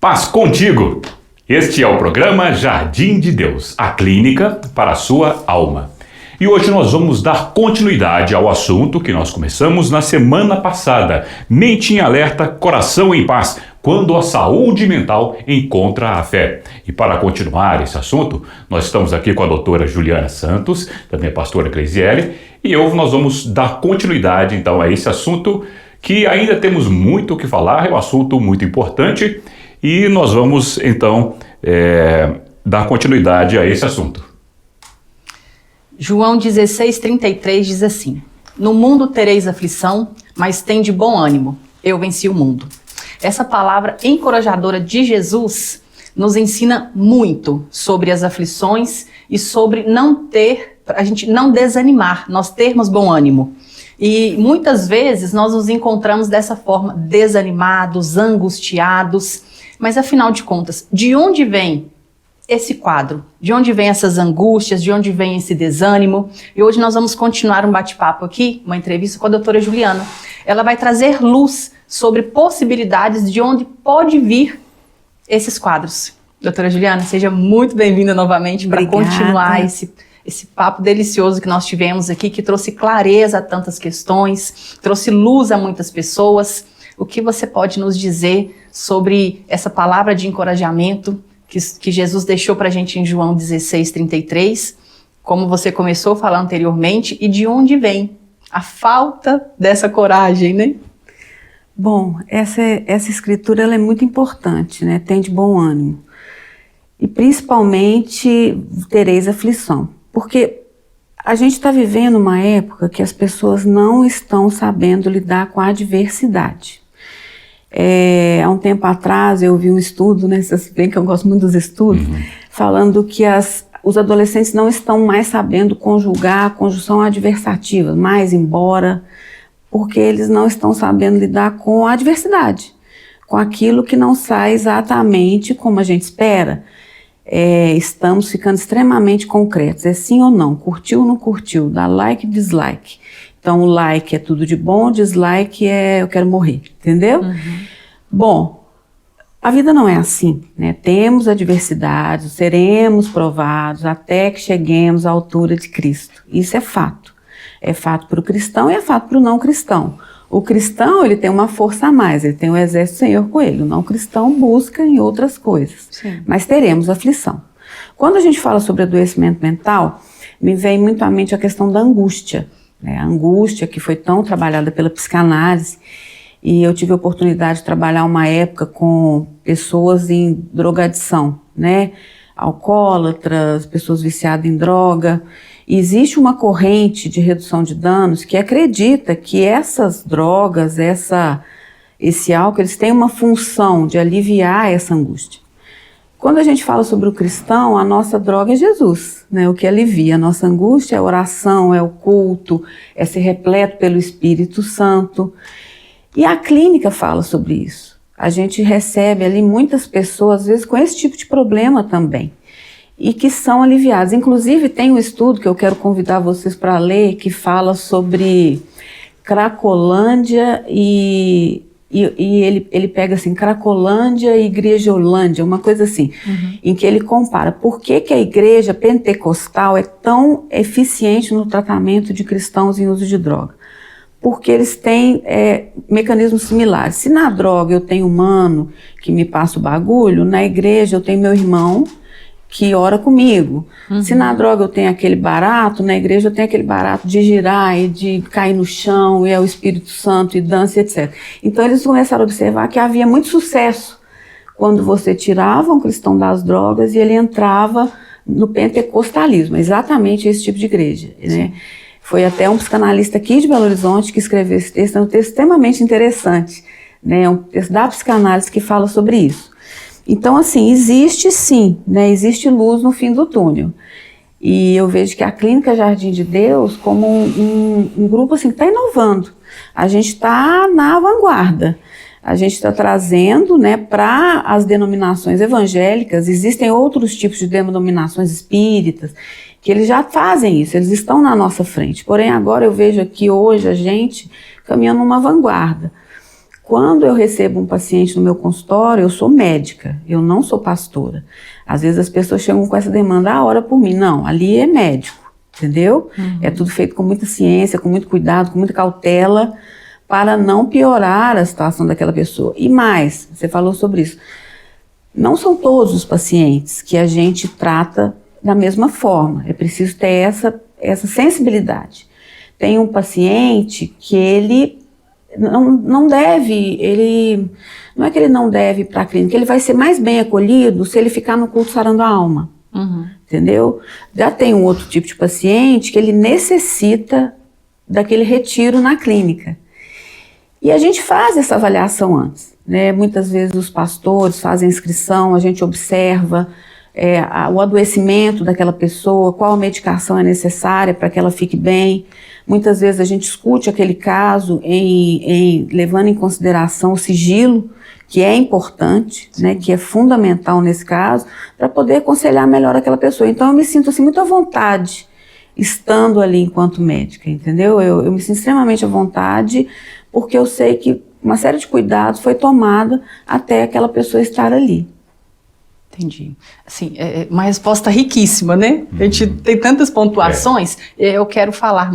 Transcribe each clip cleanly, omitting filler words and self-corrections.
Paz contigo! Este é o programa Jardim de Deus, a clínica para a sua alma. E hoje nós vamos dar continuidade ao assunto que nós começamos na semana passada. Mente em alerta, coração em paz, quando a saúde mental encontra a fé. E para continuar esse assunto, nós estamos aqui com a doutora Juliana Santos, também a pastora Cleisiele, e nós vamos dar continuidade então a esse assunto que ainda temos muito o que falar, é um assunto muito importante e nós vamos então dar continuidade a esse assunto. João 16:33 diz assim: no mundo tereis aflição, mas tende bom ânimo, eu venci o mundo. Essa palavra encorajadora de Jesus nos ensina muito sobre as aflições e sobre a gente não desanimar, nós termos bom ânimo. E muitas vezes nós nos encontramos dessa forma, desanimados, angustiados, mas afinal de contas, de onde vem esse quadro? De onde vem essas angústias? De onde vem esse desânimo? E hoje nós vamos continuar um bate-papo aqui, uma entrevista com a doutora Juliana. Ela vai trazer luz sobre possibilidades de onde pode vir esses quadros. Doutora Juliana, seja muito bem-vinda novamente para continuar esse papo delicioso que nós tivemos aqui, que trouxe clareza a tantas questões, trouxe luz a muitas pessoas. O que você pode nos dizer sobre essa palavra de encorajamento que Jesus deixou para a gente em João 16:33, como você começou a falar anteriormente, e de onde vem a falta dessa coragem, né? Bom, essa escritura ela é muito importante, né? Tende bom ânimo. E principalmente tereis aflição. Porque a gente está vivendo uma época que as pessoas não estão sabendo lidar com a adversidade. Há um tempo atrás eu vi um estudo, né, bem que eu gosto muito dos estudos, falando que os adolescentes não estão mais sabendo conjugar a conjunção adversativa, mais embora, porque eles não estão sabendo lidar com a adversidade, com aquilo que não sai exatamente como a gente espera. Estamos ficando extremamente concretos, é sim ou não, curtiu ou não curtiu, dá like, dislike. Então o like é tudo de bom, dislike é eu quero morrer, entendeu? Bom, a vida não é assim, né? Temos adversidades, seremos provados até que cheguemos à altura de Cristo. Isso é fato. É fato para o cristão e é fato para o não cristão. O cristão, ele tem uma força a mais, ele tem o exército do Senhor com ele. O não cristão busca em outras coisas. Sim. Mas teremos aflição. Quando a gente fala sobre adoecimento mental, me vem muito à mente a questão da angústia. A angústia que foi tão trabalhada pela psicanálise, e eu tive a oportunidade de trabalhar uma época com pessoas em drogadição, né? Alcoólatras, pessoas viciadas em droga. E existe uma corrente de redução de danos que acredita que essas drogas, esse álcool, eles têm uma função de aliviar essa angústia. Quando a gente fala sobre o cristão, a nossa droga é Jesus, né? O que alivia a nossa angústia é a oração, é o culto, é ser repleto pelo Espírito Santo. E a clínica fala sobre isso. A gente recebe ali muitas pessoas, às vezes, com esse tipo de problema também, e que são aliviadas. Inclusive, tem um estudo que eu quero convidar vocês para ler, que fala sobre Cracolândia e ele pega assim, Cracolândia e Igrejolândia, uma coisa assim, em que ele compara por que a igreja pentecostal é tão eficiente no tratamento de cristãos em uso de droga. Porque eles têm mecanismos similares. Se na droga eu tenho um mano que me passa o bagulho, na igreja eu tenho meu irmão que ora comigo. Se na droga eu tenho aquele barato, na igreja eu tenho aquele barato de girar e de cair no chão, e é o Espírito Santo, e dança, etc. Então eles começaram a observar que havia muito sucesso quando você tirava um cristão das drogas e ele entrava no pentecostalismo, exatamente esse tipo de igreja, né? Foi até um psicanalista aqui de Belo Horizonte que escreveu esse texto, é um texto extremamente interessante, né? É um texto da psicanálise que fala sobre isso. Então, assim, existe sim, né? Existe luz no fim do túnel. E eu vejo que a Clínica Jardim de Deus como um grupo assim, que está inovando. A gente está na vanguarda. A gente está trazendo, né, para as denominações evangélicas, existem outros tipos de denominações espíritas, que eles já fazem isso, eles estão na nossa frente. Porém, agora eu vejo aqui hoje a gente caminhando numa vanguarda. Quando eu recebo um paciente no meu consultório, eu sou médica, eu não sou pastora. Às vezes as pessoas chegam com essa demanda, ora por mim. Não, ali é médico, entendeu? É tudo feito com muita ciência, com muito cuidado, com muita cautela, para não piorar a situação daquela pessoa. E mais, você falou sobre isso, não são todos os pacientes que a gente trata da mesma forma, é preciso ter essa sensibilidade. Tem um paciente que ele não é que ele não deve ir para a clínica, ele vai ser mais bem acolhido se ele ficar no culto sarando a alma, entendeu? Já tem um outro tipo de paciente que ele necessita daquele retiro na clínica. E a gente faz essa avaliação antes, né? Muitas vezes os pastores fazem inscrição, a gente observa o adoecimento daquela pessoa, qual a medicação é necessária para que ela fique bem. Muitas vezes a gente discute aquele caso levando em consideração o sigilo, que é importante, né, que é fundamental nesse caso, para poder aconselhar melhor aquela pessoa. Então eu me sinto assim, muito à vontade estando ali enquanto médica, entendeu? Eu me sinto extremamente à vontade, porque eu sei que uma série de cuidados foi tomada até aquela pessoa estar ali. Entendi. Assim, é uma resposta riquíssima, né? A gente tem tantas pontuações, eu quero falar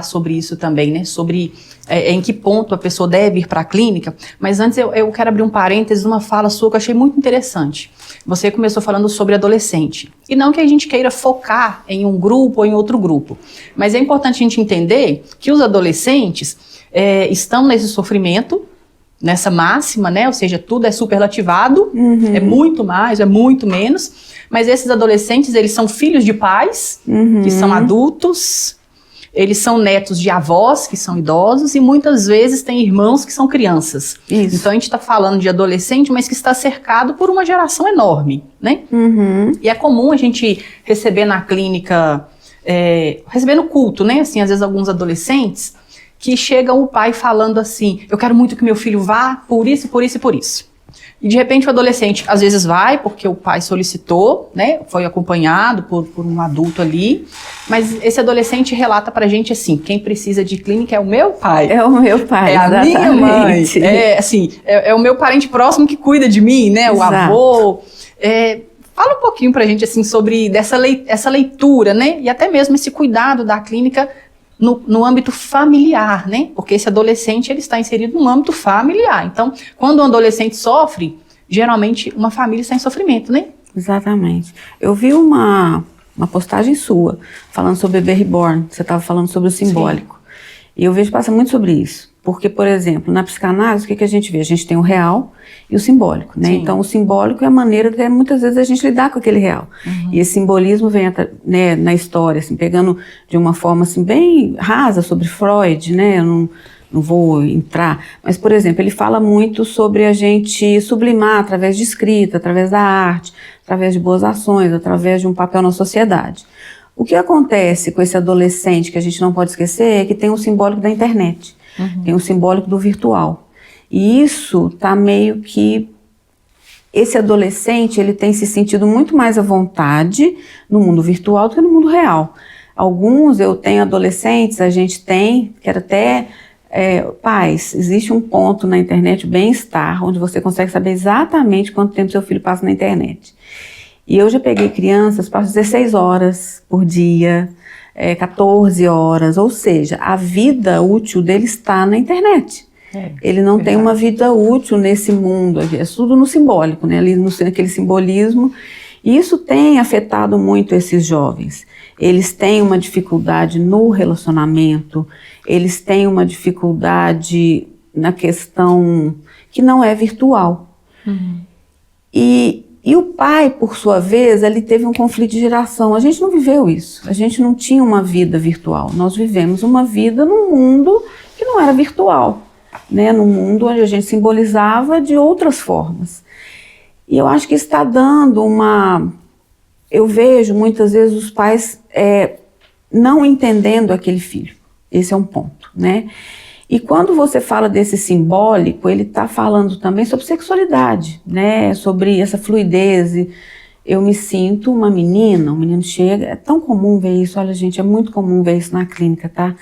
sobre isso também, né? Sobre em que ponto a pessoa deve ir para a clínica, mas antes eu quero abrir um parênteses numa fala sua que eu achei muito interessante. Você começou falando sobre adolescente, e não que a gente queira focar em um grupo ou em outro grupo, mas é importante a gente entender que os adolescentes estão nesse sofrimento, nessa máxima, né? Ou seja, tudo é superlativado, é muito mais, é muito menos, mas esses adolescentes, eles são filhos de pais, que são adultos, eles são netos de avós, que são idosos, e muitas vezes têm irmãos que são crianças. Isso. Então a gente está falando de adolescente, mas que está cercado por uma geração enorme, né? E é comum a gente receber na clínica, receber no culto, né? Assim, às vezes alguns adolescentes, que chega o pai falando assim, eu quero muito que meu filho vá por isso, por isso e por isso. E de repente o adolescente às vezes vai porque o pai solicitou, né, foi acompanhado por um adulto ali, mas esse adolescente relata pra gente assim, quem precisa de clínica é o meu pai. É o meu pai, é a minha mãe, é o meu parente próximo que cuida de mim, né, o avô. Fala um pouquinho pra gente assim sobre essa leitura, né, e até mesmo esse cuidado da clínica no âmbito familiar, né? Porque esse adolescente, ele está inserido no âmbito familiar. Então, quando um adolescente sofre, geralmente uma família está em sofrimento, né? Exatamente. Eu vi uma postagem sua, falando sobre bebê reborn, você estava falando sobre o simbólico. Sim. E eu vejo que passa muito sobre isso. Porque, por exemplo, na psicanálise, o que a gente vê? A gente tem o real e o simbólico, né? Sim. Então, o simbólico é a maneira de, muitas vezes, a gente lidar com aquele real. E esse simbolismo vem, né, na história, assim, pegando de uma forma, assim, bem rasa sobre Freud, né? Eu não vou entrar. Mas, por exemplo, ele fala muito sobre a gente sublimar através de escrita, através da arte, através de boas ações, através de um papel na sociedade. O que acontece com esse adolescente, que a gente não pode esquecer, é que tem o simbólico da internet. Tem o simbólico do virtual. E isso tá meio que... Esse adolescente, ele tem se sentido muito mais à vontade no mundo virtual do que no mundo real. Eu tenho adolescentes, a gente tem, quero até... pais, existe um ponto na internet, o bem-estar, onde você consegue saber exatamente quanto tempo seu filho passa na internet. E eu já peguei crianças, passam 16 horas por dia... 14 horas, ou seja, a vida útil dele está na internet. Ele não tem uma vida útil nesse mundo, é tudo no simbólico, né? Ali naquele simbolismo. E isso tem afetado muito esses jovens. Eles têm uma dificuldade no relacionamento, eles têm uma dificuldade na questão que não é virtual. E o pai, por sua vez, ele teve um conflito de geração. A gente não viveu isso. A gente não tinha uma vida virtual. Nós vivemos uma vida num mundo que não era virtual, né? Num mundo onde a gente simbolizava de outras formas. E eu acho que está dando uma... Eu vejo muitas vezes os pais não entendendo aquele filho. Esse é um ponto, né? E quando você fala desse simbólico, ele está falando também sobre sexualidade, né? Sobre essa fluidez. Eu me sinto uma menina, um menino chega, é tão comum ver isso, olha gente, é muito comum ver isso na clínica, tá?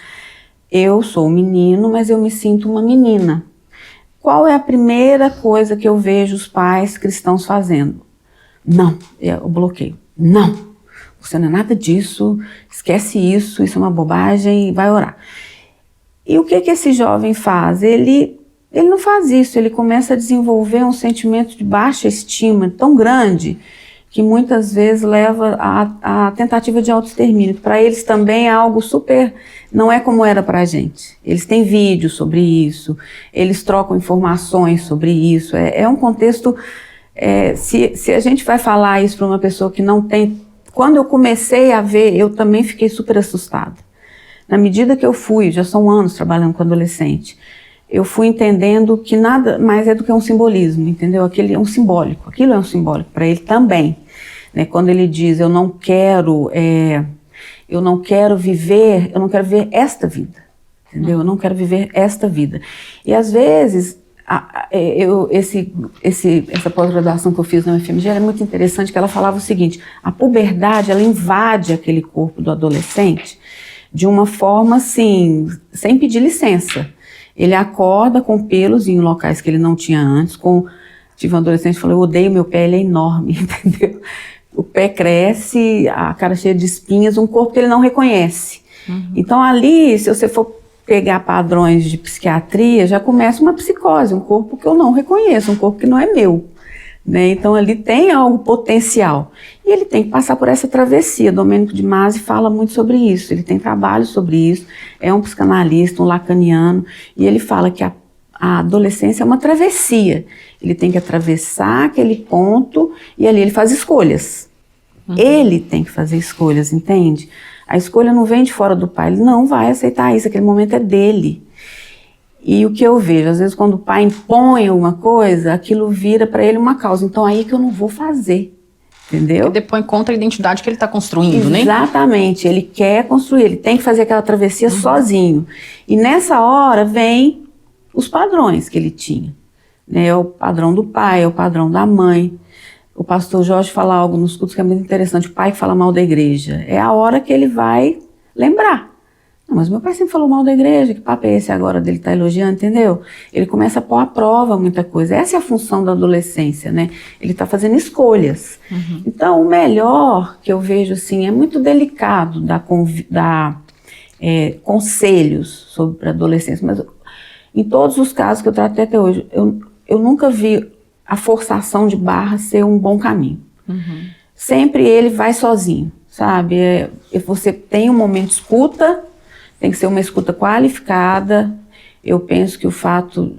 Eu sou um menino, mas eu me sinto uma menina. Qual é a primeira coisa que eu vejo os pais cristãos fazendo? Não, é o bloqueio. Não, você não é nada disso, esquece isso, isso é uma bobagem, vai orar. E o que esse jovem faz? Ele não faz isso, ele começa a desenvolver um sentimento de baixa estima tão grande que muitas vezes leva à tentativa de autoextermínio. Para eles também é algo super... Não é como era para a gente. Eles têm vídeos sobre isso, eles trocam informações sobre isso. É um contexto... se a gente vai falar isso para uma pessoa que não tem... Quando eu comecei a ver, eu também fiquei super assustada. Na medida que eu fui, já são anos trabalhando com adolescente, eu fui entendendo que nada mais é do que um simbolismo, entendeu? Aquilo é um simbólico para ele também. Né? Quando ele diz, eu não quero viver esta vida, entendeu? Eu não quero viver esta vida. E às vezes, essa pós-graduação que eu fiz na UFMG é muito interessante, que ela falava o seguinte, a puberdade, ela invade aquele corpo do adolescente de uma forma, assim, sem pedir licença. Ele acorda com pelos em locais que ele não tinha antes. Tive um adolescente que falou, eu odeio meu pé, ele é enorme, entendeu? O pé cresce, a cara cheia de espinhas, um corpo que ele não reconhece. Então ali, se você for pegar padrões de psiquiatria, já começa uma psicose, um corpo que eu não reconheço, um corpo que não é meu. Né? Então ali tem algo potencial. E ele tem que passar por essa travessia. Domênico de Masi fala muito sobre isso, ele tem trabalho sobre isso, é um psicanalista, um lacaniano, e ele fala que a adolescência é uma travessia. Ele tem que atravessar aquele ponto e ali ele faz escolhas. Ele tem que fazer escolhas, entende? A escolha não vem de fora do pai, ele não vai aceitar isso, aquele momento é dele. E o que eu vejo, às vezes quando o pai impõe alguma coisa, aquilo vira para ele uma causa. Então aí que eu não vou fazer, entendeu? Ele depõe contra a identidade que ele está construindo, né? Exatamente, ele quer construir, ele tem que fazer aquela travessia sozinho. E nessa hora vem os padrões que ele tinha. Né? É o padrão do pai, é o padrão da mãe. O pastor Jorge fala algo nos cultos que é muito interessante, o pai que fala mal da igreja. É a hora que ele vai lembrar. Não, mas meu pai sempre falou mal da igreja, que papo é esse agora dele estar elogiando, entendeu? Ele começa a pôr à prova muita coisa. Essa é a função da adolescência, né? Ele está fazendo escolhas. Então, o melhor que eu vejo, assim, é muito delicado dar conselhos sobre a adolescência, mas em todos os casos que eu tratei até hoje, eu nunca vi a forçação de barra ser um bom caminho. Sempre ele vai sozinho, sabe? Você tem um momento de escuta, tem que ser uma escuta qualificada. Eu penso que o fato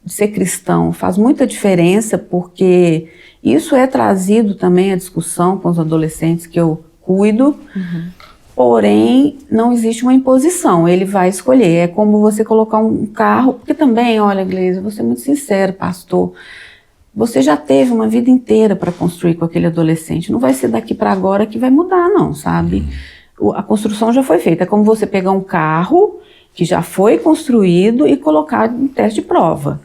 de ser cristão faz muita diferença, porque isso é trazido também à discussão com os adolescentes que eu cuido, porém não existe uma imposição, ele vai escolher. É como você colocar um carro, porque também, olha, Gleise, vou ser muito sincero, pastor, você já teve uma vida inteira para construir com aquele adolescente, não vai ser daqui para agora que vai mudar não, sabe? A construção já foi feita, é como você pegar um carro que já foi construído e colocar em teste de prova.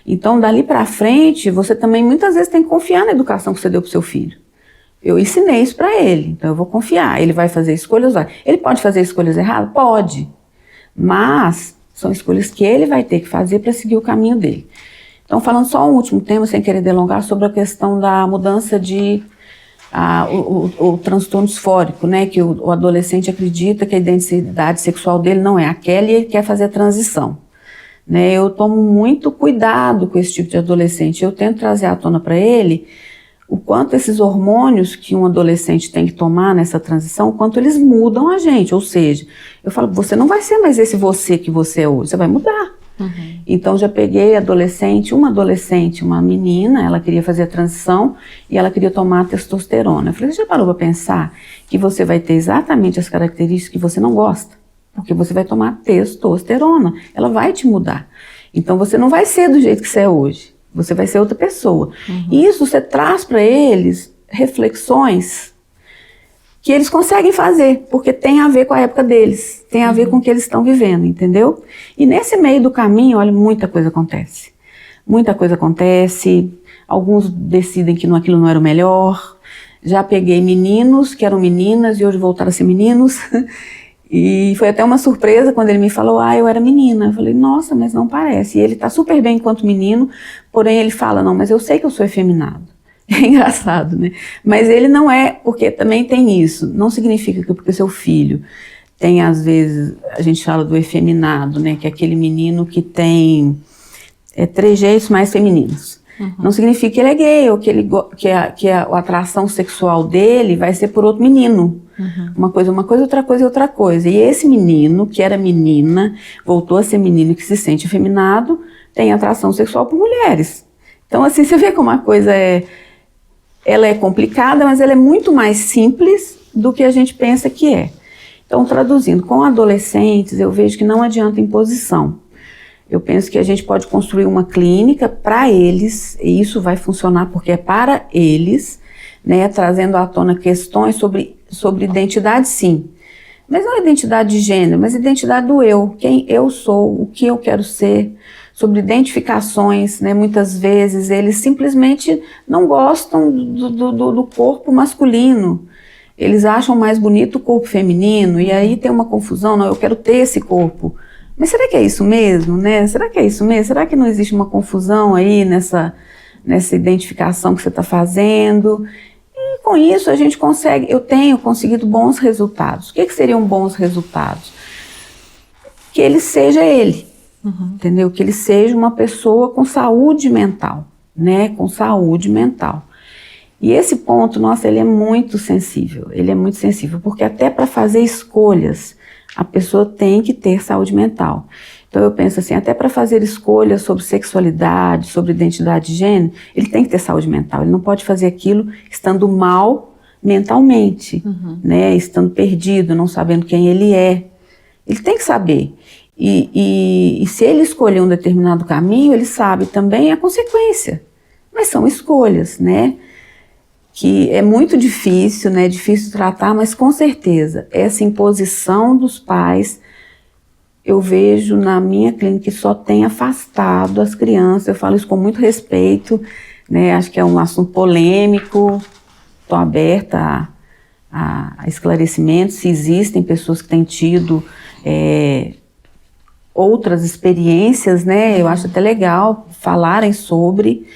Então, dali para frente, você também muitas vezes tem que confiar na educação que você deu para o seu filho. Eu ensinei isso para ele, então eu vou confiar. Ele vai fazer escolhas, ele pode fazer escolhas erradas? Pode, mas são escolhas que ele vai ter que fazer para seguir o caminho dele. Então, falando só um último tema, sem querer delongar, sobre a questão da mudança de... o transtorno disfórico, né, que o adolescente acredita que a identidade sexual dele não é aquela e ele quer fazer a transição. Né, eu tomo muito cuidado com esse tipo de adolescente, eu tento trazer à tona para ele o quanto esses hormônios que um adolescente tem que tomar nessa transição, o quanto eles mudam a gente, ou seja, eu falo, você não vai ser mais esse você que você é hoje, você vai mudar. Então já peguei uma menina, ela queria fazer a transição e ela queria tomar testosterona. Eu falei, você já parou para pensar que você vai ter exatamente as características que você não gosta? Porque você vai tomar testosterona, ela vai te mudar. Então você não vai ser do jeito que você é hoje, você vai ser outra pessoa. E isso você traz para eles reflexões que eles conseguem fazer, porque tem a ver com a época deles, tem a ver com o que eles estão vivendo, entendeu? E nesse meio do caminho, olha, muita coisa acontece. Muita coisa acontece, alguns decidem que aquilo não era o melhor. Já peguei meninos que eram meninas e hoje voltaram a ser meninos. E foi até uma surpresa quando ele me falou, eu era menina. Eu falei, nossa, mas não parece. E ele tá super bem enquanto menino, porém ele fala, não, mas eu sei que eu sou efeminado. É engraçado, né? Mas ele não é, porque também tem isso. Não significa que porque seu filho tem, às vezes, a gente fala do efeminado, né? Que é aquele menino que tem trejeitos mais femininos. Não significa que ele é gay ou que a atração sexual dele vai ser por outro menino. Uma coisa, outra coisa e outra coisa. E esse menino, que era menina, voltou a ser menino que se sente efeminado, tem atração sexual por mulheres. Então, assim, você vê como a coisa ela é complicada, mas ela é muito mais simples do que a gente pensa que é. Então, traduzindo, com adolescentes, eu vejo que não adianta imposição. Eu penso que a gente pode construir uma clínica para eles, e isso vai funcionar porque é para eles, né, trazendo à tona questões sobre identidade, sim. Mas não identidade de gênero, mas identidade do eu, quem eu sou, o que eu quero ser, sobre identificações, né, muitas vezes eles simplesmente não gostam do corpo masculino. Eles acham mais bonito o corpo feminino, e aí tem uma confusão, não, eu quero ter esse corpo. Mas será que é isso mesmo, né? Será que é isso mesmo? Será que não existe uma confusão aí nessa identificação que você está fazendo? E com isso a gente eu tenho conseguido bons resultados. O que seriam bons resultados? Que ele seja ele, entendeu? Que ele seja uma pessoa com saúde mental, né? Com saúde mental. E esse ponto, nossa, ele é muito sensível, porque até para fazer escolhas, a pessoa tem que ter saúde mental. Então eu penso assim, até para fazer escolhas sobre sexualidade, sobre identidade de gênero, ele tem que ter saúde mental, ele não pode fazer aquilo estando mal mentalmente, né, estando perdido, não sabendo quem ele é. Ele tem que saber. E se ele escolher um determinado caminho, ele sabe também a consequência. Mas são escolhas, né? Que é muito difícil, né? Difícil tratar, mas com certeza essa imposição dos pais, eu vejo na minha clínica que só tem afastado as crianças. Eu falo isso com muito respeito, né? Acho que é um assunto polêmico, estou aberta a esclarecimentos, se existem pessoas que têm tido outras experiências, né? Eu acho até legal falarem sobre,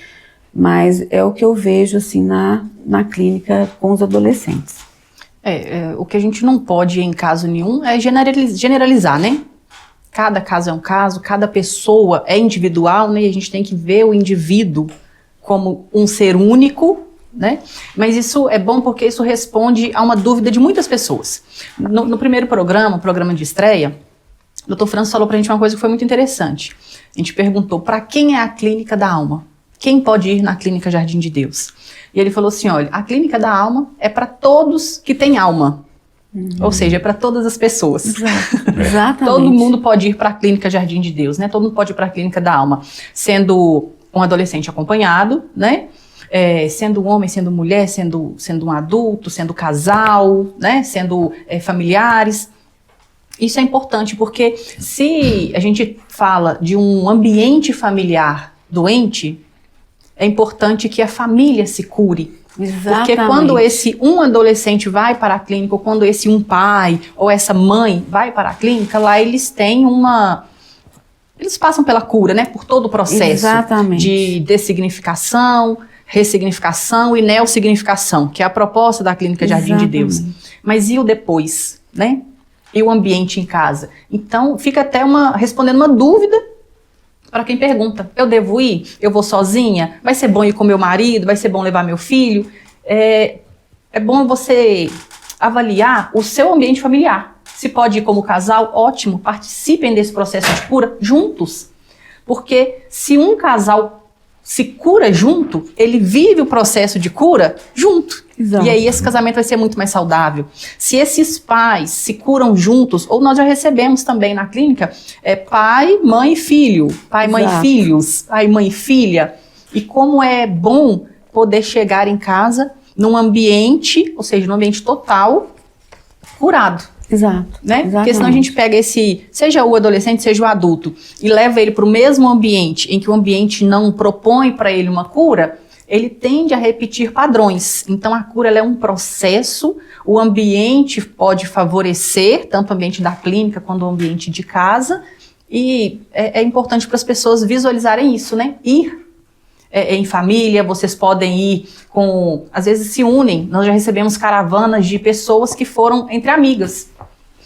mas é o que eu vejo assim na clínica com os adolescentes. O que a gente não pode em caso nenhum é generalizar, né? Cada caso é um caso, cada pessoa é individual, né? E a gente tem que ver o indivíduo como um ser único, né? Mas isso é bom porque isso responde a uma dúvida de muitas pessoas. No primeiro programa, o programa de estreia, o Dr. Francis falou pra gente uma coisa que foi muito interessante. A gente perguntou, para quem é a Clínica da Alma? Quem pode ir na Clínica Jardim de Deus? E ele falou assim, olha, a Clínica da Alma é para todos que têm alma. Ou seja, é para todas as pessoas. Exatamente. Todo mundo pode ir para a Clínica Jardim de Deus, né? Todo mundo pode ir para a Clínica da Alma, sendo um adolescente acompanhado, né? Sendo homem, sendo mulher, sendo um adulto, sendo casal, né? Sendo familiares. Isso é importante porque se a gente fala de um ambiente familiar doente, é importante que a família se cure. Exatamente. Porque quando esse um adolescente vai para a clínica, ou quando esse um pai ou essa mãe vai para a clínica, lá eles têm eles passam pela cura, né? Por todo o processo. Exatamente. De dessignificação, ressignificação e neossignificação, que é a proposta da Clínica Jardim de Deus. Mas e o depois, né? E o ambiente em casa? Então, fica até respondendo uma dúvida para quem pergunta, eu devo ir? Eu vou sozinha? Vai ser bom ir com meu marido? Vai ser bom levar meu filho? É bom você avaliar o seu ambiente familiar. Se pode ir como casal, ótimo, participem desse processo de cura juntos. Porque se um casal se cura junto, ele vive o processo de cura junto. Exato. E aí esse casamento vai ser muito mais saudável. Se esses pais se curam juntos, ou nós já recebemos também na clínica, pai, mãe e filho, pai, mãe e filhos, pai, mãe e filha. E como é bom poder chegar em casa num ambiente, ou seja, num ambiente total, curado. Exato. Né? Porque senão a gente pega seja o adolescente, seja o adulto, e leva ele para o mesmo ambiente, em que o ambiente não propõe para ele uma cura, ele tende a repetir padrões. Então a cura ela é um processo o ambiente pode favorecer, tanto o ambiente da clínica quanto o ambiente de casa, e é importante para as pessoas visualizarem isso, né? Ir em família, vocês podem ir com, às vezes se unem, nós já recebemos caravanas de pessoas que foram entre amigas,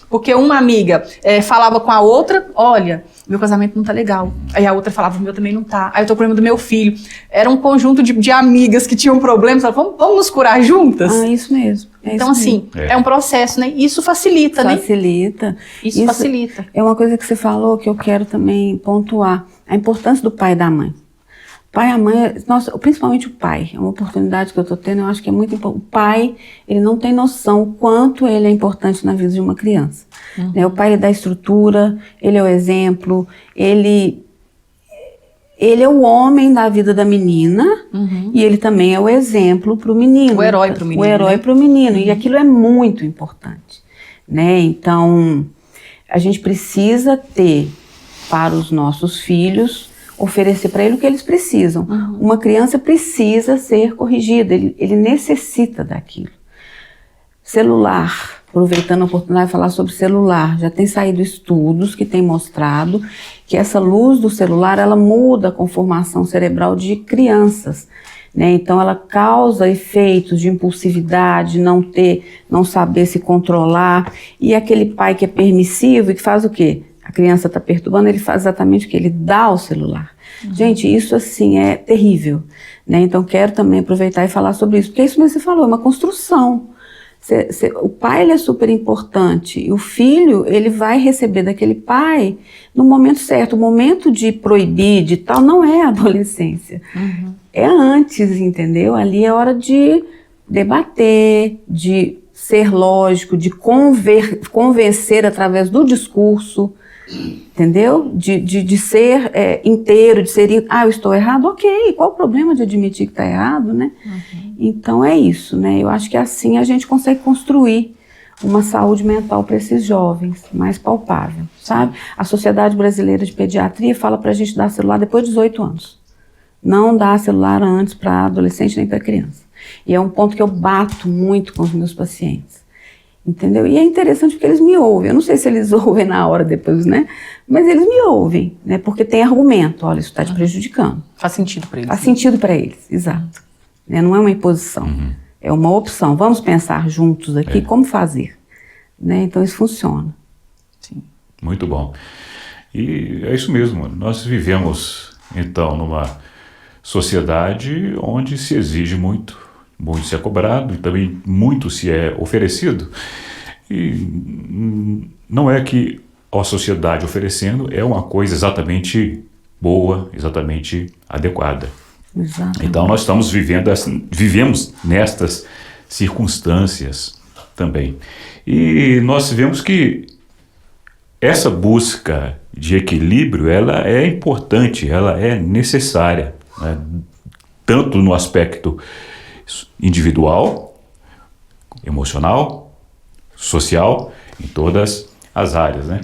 porque uma amiga falava com a outra, olha, meu casamento não tá legal, aí a outra falava, o meu também não tá, aí eu tô com problema do meu filho, era um conjunto de amigas que tinham problemas, vamos nos curar juntas? Isso mesmo. Então assim, é um processo, né, isso facilita, né? Facilita. Isso facilita. É uma coisa que você falou que eu quero também pontuar, a importância do pai e da mãe. Pai e a mãe, nossa, principalmente o pai, é uma oportunidade que eu estou tendo, eu acho que é muito importante. O pai, ele não tem noção o quanto ele é importante na vida de uma criança. O pai, ele dá estrutura, ele é o exemplo, ele é o homem da vida da menina e ele também é o exemplo para o menino. O herói para o menino. O herói para o menino, e aquilo é muito importante, né? Então, a gente precisa ter para os nossos filhos, oferecer para eles o que eles precisam. Uma criança precisa ser corrigida, ele necessita daquilo. Celular, aproveitando a oportunidade de falar sobre celular, já tem saído estudos que têm mostrado que essa luz do celular, ela muda a conformação cerebral de crianças, né? Então ela causa efeitos de impulsividade, não saber se controlar, e aquele pai que é permissivo e que faz o quê? A criança está perturbando, ele faz exatamente o que? Ele dá o celular. Gente, isso assim é terrível, né? Então quero também aproveitar e falar sobre isso, porque é isso mesmo que você falou, é uma construção. O pai, ele é super importante, e o filho, ele vai receber daquele pai no momento certo. O momento de proibir, de tal, não é a adolescência. É antes, entendeu? Ali é hora de debater, de ser lógico, de convencer através do discurso, entendeu? De ser inteiro, de ser... eu estou errado? Ok, qual o problema de admitir que está errado, né? Então é isso, né? Eu acho que assim a gente consegue construir uma saúde mental para esses jovens, mais palpável, sabe? A Sociedade Brasileira de Pediatria fala para a gente dar celular depois de 18 anos. Não dar celular antes para adolescente nem para criança. E é um ponto que eu bato muito com os meus pacientes. Entendeu? E é interessante porque eles me ouvem. Eu não sei se eles ouvem na hora depois, né? Mas eles me ouvem, né? Porque tem argumento. Olha, isso está te prejudicando. Faz sentido para eles. Faz sentido para eles, exato. Não é uma imposição. É uma opção. Vamos pensar juntos aqui como fazer. Né? Então isso funciona. Sim. Muito bom. E é isso mesmo. Nós vivemos, então, numa sociedade onde se exige muito se é cobrado e também muito se é oferecido. E não é que a sociedade oferecendo é uma coisa exatamente boa, exatamente adequada. Exatamente. Então nós estamos vivemos nestas circunstâncias também. E nós vemos que essa busca de equilíbrio, ela é importante, ela é necessária, né? Tanto no aspecto individual, emocional, social, em todas as áreas, né?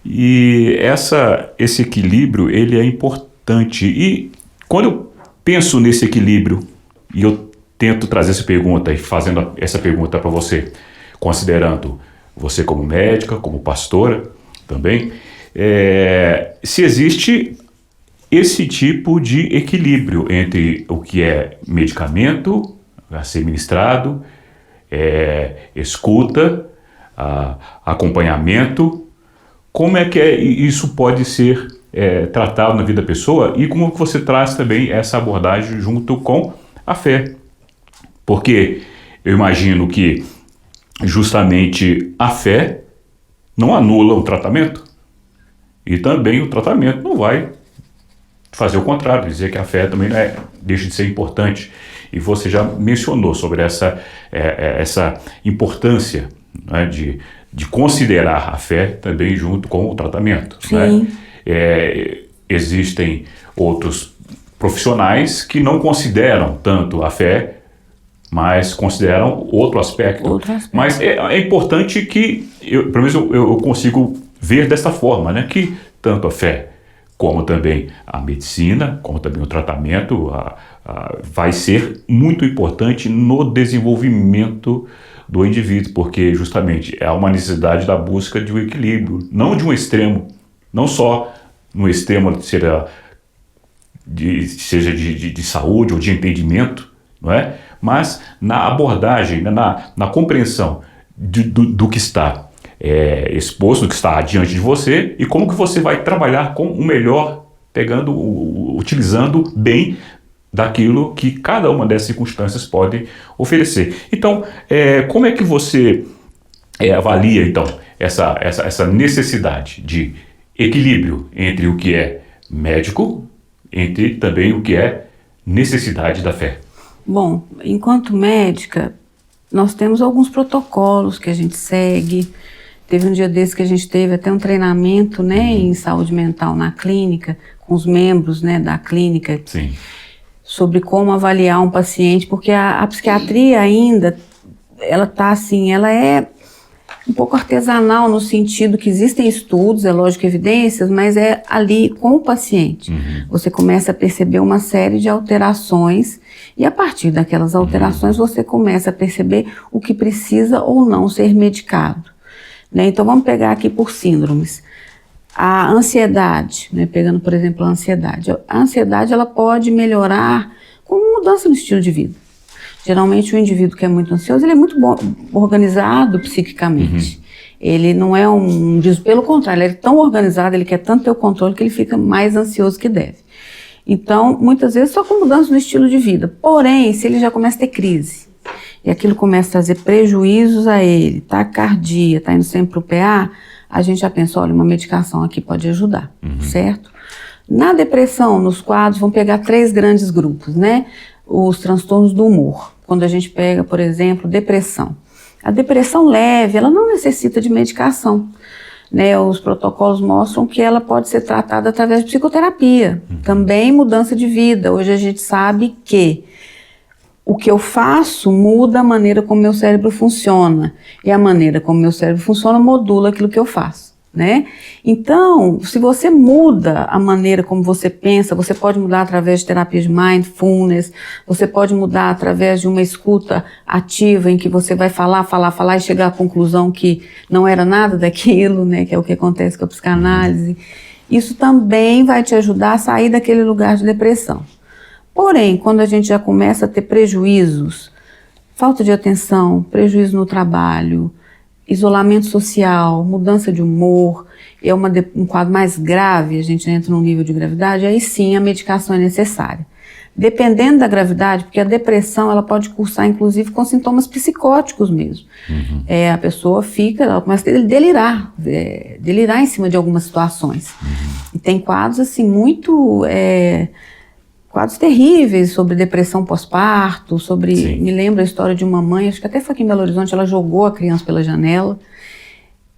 E esse equilíbrio, ele é importante. E quando eu penso nesse equilíbrio, e eu tento trazer essa pergunta, e fazendo essa pergunta para você, considerando você como médica, como pastora também, se existe esse tipo de equilíbrio entre o que é medicamento a ser ministrado, escuta, acompanhamento, como é que isso pode ser tratado na vida da pessoa e como você traz também essa abordagem junto com a fé. Porque eu imagino que justamente a fé não anula o tratamento e também o tratamento não vai fazer o contrário, dizer que a fé também deixa de ser importante. E você já mencionou sobre essa importância, né, de considerar a fé também junto com o tratamento. Sim. Né? Existem outros profissionais que não consideram tanto a fé, mas consideram outro aspecto. Mas é importante que, pelo menos eu consigo ver desta forma, né, que tanto a fé como também a medicina, como também o tratamento, vai ser muito importante no desenvolvimento do indivíduo, porque justamente é uma necessidade da busca de um equilíbrio, não de um extremo, não só no extremo seja de saúde ou de entendimento, não é? Mas na abordagem, na compreensão do que está exposto, do que está diante de você e como que você vai trabalhar com o melhor, utilizando bem daquilo que cada uma dessas circunstâncias pode oferecer. Então, como é que você avalia então essa necessidade de equilíbrio entre o que é médico, entre também o que é necessidade da fé? Bom, enquanto médica, nós temos alguns protocolos que a gente segue. Teve um dia desse que a gente teve até um treinamento, né, em saúde mental na clínica, com os membros, né, da clínica. Sim. Sobre como avaliar um paciente, porque a psiquiatria ainda, ela tá assim, ela é um pouco artesanal no sentido que existem estudos, é lógico, evidências, mas é ali com o paciente. Você começa a perceber uma série de alterações e a partir daquelas alterações você começa a perceber o que precisa ou não ser medicado. Né? Então vamos pegar aqui por síndromes. A ansiedade, né? Pegando por exemplo a ansiedade. A ansiedade ela pode melhorar com mudança no estilo de vida. Geralmente o indivíduo que é muito ansioso, ele é muito organizado psiquicamente. Ele não é pelo contrário, ele é tão organizado, ele quer tanto ter o controle que ele fica mais ansioso que deve. Então, muitas vezes só com mudança no estilo de vida. Porém, se ele já começa a ter crise, e aquilo começa a trazer prejuízos a ele, taquicardia, tá indo sempre pro PA, a gente já pensa, olha, uma medicação aqui pode ajudar, certo? Na depressão, nos quadros, vamos pegar 3 grandes grupos, né? Os transtornos do humor. Quando a gente pega, por exemplo, depressão. A depressão leve, ela não necessita de medicação. Né? Os protocolos mostram que ela pode ser tratada através de psicoterapia. Também mudança de vida. Hoje a gente sabe que o que eu faço muda a maneira como meu cérebro funciona. E a maneira como meu cérebro funciona modula aquilo que eu faço. Né? Então, se você muda a maneira como você pensa, você pode mudar através de terapia de mindfulness, você pode mudar através de uma escuta ativa em que você vai falar e chegar à conclusão que não era nada daquilo, né? Que é o que acontece com a psicanálise. Isso também vai te ajudar a sair daquele lugar de depressão. Porém, quando a gente já começa a ter prejuízos, falta de atenção, prejuízo no trabalho, isolamento social, mudança de humor, é um quadro mais grave, a gente entra num nível de gravidade, aí sim a medicação é necessária. Dependendo da gravidade, porque a depressão ela pode cursar inclusive com sintomas psicóticos mesmo. A pessoa ela começa a delirar em cima de algumas situações. E tem quadros assim quadros terríveis sobre depressão pós-parto, me lembro a história de uma mãe, acho que até foi aqui em Belo Horizonte, ela jogou a criança pela janela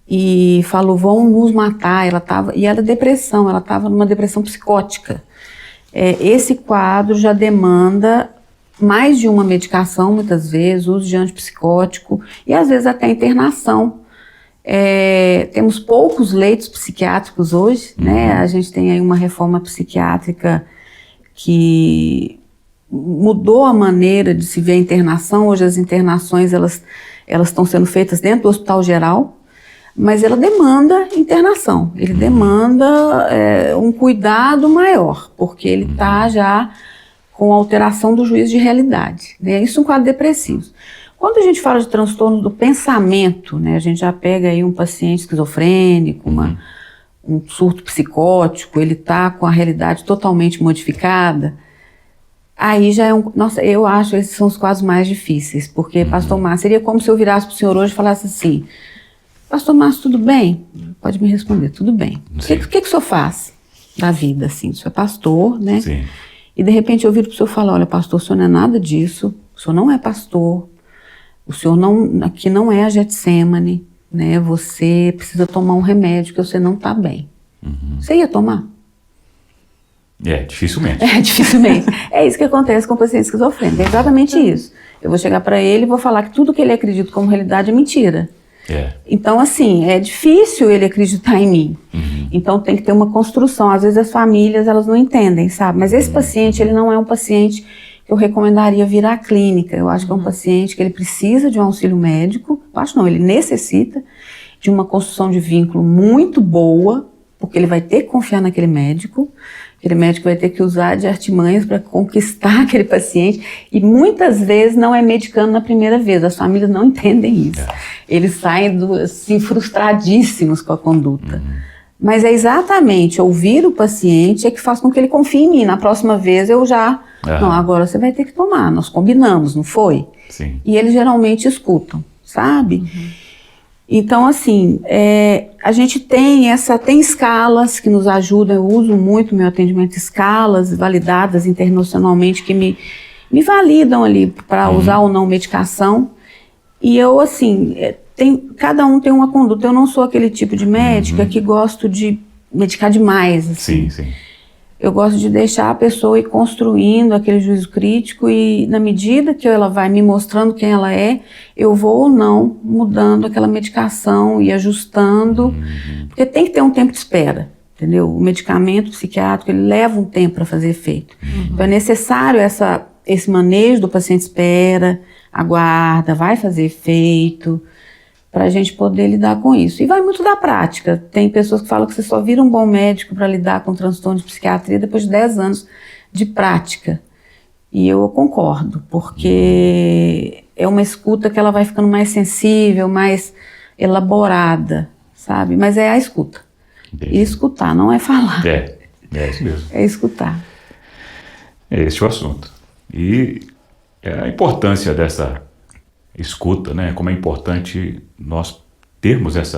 e falou, vão nos matar, e era depressão, ela estava numa depressão psicótica. Esse quadro já demanda mais de uma medicação, muitas vezes, uso de antipsicótico e às vezes até internação. Temos poucos leitos psiquiátricos hoje, né? A gente tem aí uma reforma psiquiátrica que mudou a maneira de se ver a internação. Hoje as internações elas estão sendo feitas dentro do hospital geral, mas ela demanda internação, ele demanda um cuidado maior, porque ele está já com alteração do juízo de realidade, né? Isso é um quadro depressivo. Quando a gente fala de transtorno do pensamento, né, a gente já pega aí um paciente esquizofrênico, um surto psicótico, ele está com a realidade totalmente modificada, aí já é nossa, eu acho que esses são os quadros mais difíceis, porque, pastor Márcio, seria como se eu virasse para o senhor hoje e falasse assim, pastor Márcio, tudo bem? Pode me responder, tudo bem. O que o senhor faz da vida, assim? O senhor é pastor, né? Sim. E de repente eu viro para o senhor e falo, olha, pastor, o senhor não é nada disso, o senhor não é pastor, o senhor aqui não é a Getsemane, né? Você precisa tomar um remédio que você não está bem. Você ia tomar? Dificilmente. Dificilmente. É isso que acontece com o paciente esquizofrênico, é exatamente isso. Eu vou chegar para ele e vou falar que tudo que ele acredita como realidade é mentira. Então, assim, é difícil ele acreditar em mim. Então tem que ter uma construção. Às vezes as famílias, elas não entendem, sabe? Mas esse paciente, ele não é um paciente que eu recomendaria vir à clínica. Eu acho que é um paciente que ele precisa de um auxílio médico. Eu acho não, ele necessita de uma construção de vínculo muito boa, porque ele vai ter que confiar naquele médico. Aquele médico vai ter que usar de artimanhas para conquistar aquele paciente. E muitas vezes não é medicando na primeira vez. As famílias não entendem isso. Eles saem assim, frustradíssimos com a conduta. Mas é exatamente ouvir o paciente é que faz com que ele confie em mim. Na próxima vez eu já... Não, agora você vai ter que tomar. Nós combinamos, não foi? Sim. E eles geralmente escutam, sabe? Então, assim, a gente tem escalas que nos ajudam. Eu uso muito meu atendimento, escalas validadas internacionalmente que me validam ali para usar ou não medicação. E eu, assim, cada um tem uma conduta. Eu não sou aquele tipo de médica que gosto de medicar demais, assim. Sim, sim. Eu gosto de deixar a pessoa ir construindo aquele juízo crítico e na medida que ela vai me mostrando quem ela é, eu vou ou não mudando aquela medicação e ajustando, porque tem que ter um tempo de espera, entendeu? O medicamento psiquiátrico, ele leva um tempo para fazer efeito. Então é necessário esse manejo do paciente espera, aguarda, vai fazer efeito, para a gente poder lidar com isso. E vai muito da prática. Tem pessoas que falam que você só vira um bom médico para lidar com transtorno de psiquiatria depois de 10 anos de prática. E eu concordo, porque é uma escuta que ela vai ficando mais sensível, mais elaborada, sabe? Mas é a escuta. Entendi. E escutar, não é falar. É isso mesmo. É escutar. É esse o assunto. E a importância dessa escuta, né? Como é importante nós termos esse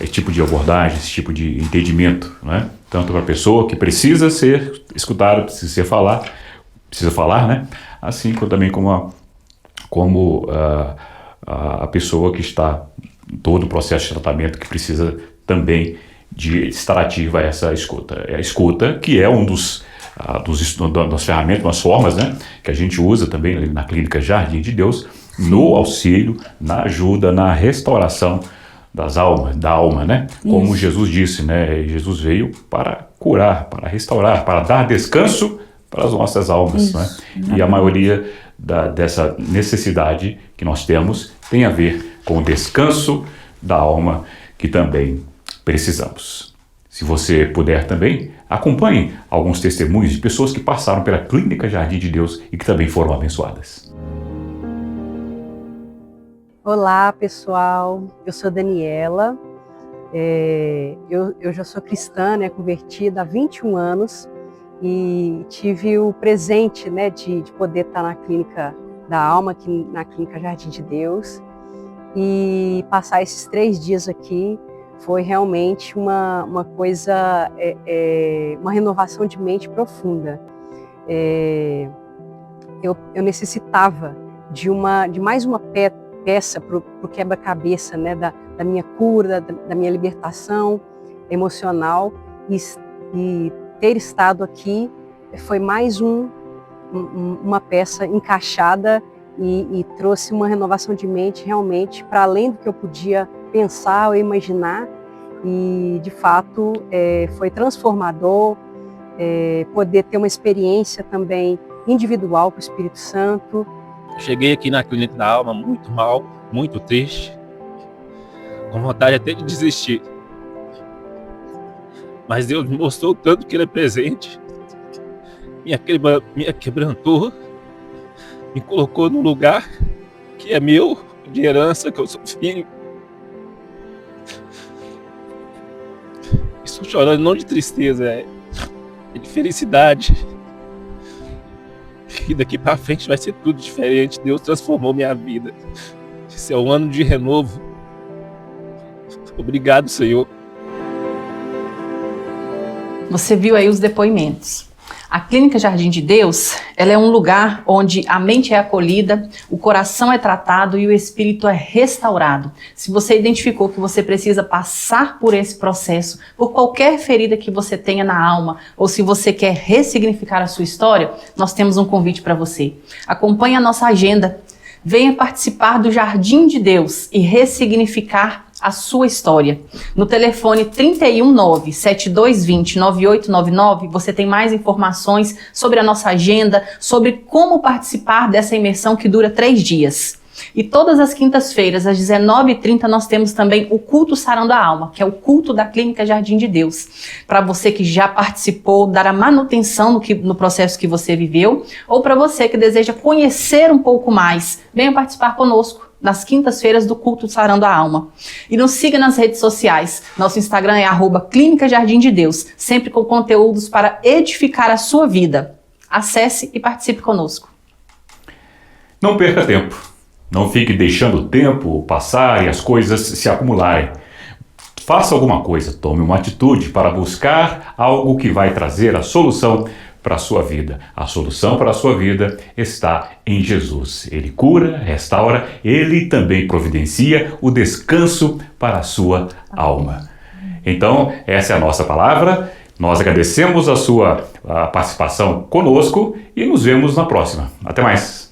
tipo de abordagem, esse tipo de entendimento, né? Tanto para a pessoa que precisa ser escutada, precisa falar, né? Assim como também como a pessoa que está em todo o processo de tratamento que precisa também de estar ativa a essa escuta. É a escuta que é um das ferramentas, das formas, né, que a gente usa também ali na Clínica Jardim de Deus, no auxílio, na ajuda, na restauração da alma, né? Como Isso. Jesus disse, né? Jesus veio para curar, para restaurar, para dar descanso para as nossas almas, né? E a maioria dessa necessidade que nós temos tem a ver com o descanso da alma que também precisamos. Se você puder também, acompanhe alguns testemunhos de pessoas que passaram pela Clínica Jardim de Deus e que também foram abençoadas. Olá, pessoal. Eu sou Daniela. Eu já sou cristã, né, convertida há 21 anos e tive o presente, né, de poder estar na Clínica da Alma, aqui na Clínica Jardim de Deus, e passar esses 3 dias aqui. Foi realmente uma coisa, uma renovação de mente profunda. Eu necessitava de mais uma peça para o quebra-cabeça, né, da minha cura, da minha libertação emocional, e ter estado aqui foi mais uma peça encaixada e trouxe uma renovação de mente realmente para além do que eu podia pensar ou imaginar, e de fato foi transformador poder ter uma experiência também individual com o Espírito Santo. Cheguei aqui na Clínica da Alma muito mal, muito triste, com vontade até de desistir. Mas Deus me mostrou o tanto que Ele é presente, me quebrantou, me colocou num lugar que é meu, de herança, que eu sou filho. Estou chorando não de tristeza, é de felicidade. E daqui para frente vai ser tudo diferente. Deus transformou minha vida. Esse é um ano de renovo. Obrigado, Senhor. Você viu aí os depoimentos. A Clínica Jardim de Deus, ela é um lugar onde a mente é acolhida, o coração é tratado e o espírito é restaurado. Se você identificou que você precisa passar por esse processo, por qualquer ferida que você tenha na alma, ou se você quer ressignificar a sua história, nós temos um convite para você. Acompanhe a nossa agenda. Venha participar do Jardim de Deus e ressignificar a sua história. No telefone 319-7220-9899, você tem mais informações sobre a nossa agenda, sobre como participar dessa imersão que dura 3 dias. E todas as quintas-feiras, às 19h30, nós temos também o culto Sarando a Alma, que é o culto da Clínica Jardim de Deus. Para você que já participou, dar a manutenção no processo que você viveu, ou para você que deseja conhecer um pouco mais, venha participar conosco nas quintas-feiras do culto Sarando a Alma. E nos siga nas redes sociais. Nosso Instagram é @Clínica Jardim de Deus, sempre com conteúdos para edificar a sua vida. Acesse e participe conosco. Não perca tempo. Não fique deixando o tempo passar e as coisas se acumularem. Faça alguma coisa, tome uma atitude para buscar algo que vai trazer a solução para a sua vida. A solução para a sua vida está em Jesus. Ele cura, restaura, Ele também providencia o descanso para a sua alma. Então, essa é a nossa palavra. Nós agradecemos a sua participação conosco e nos vemos na próxima. Até mais!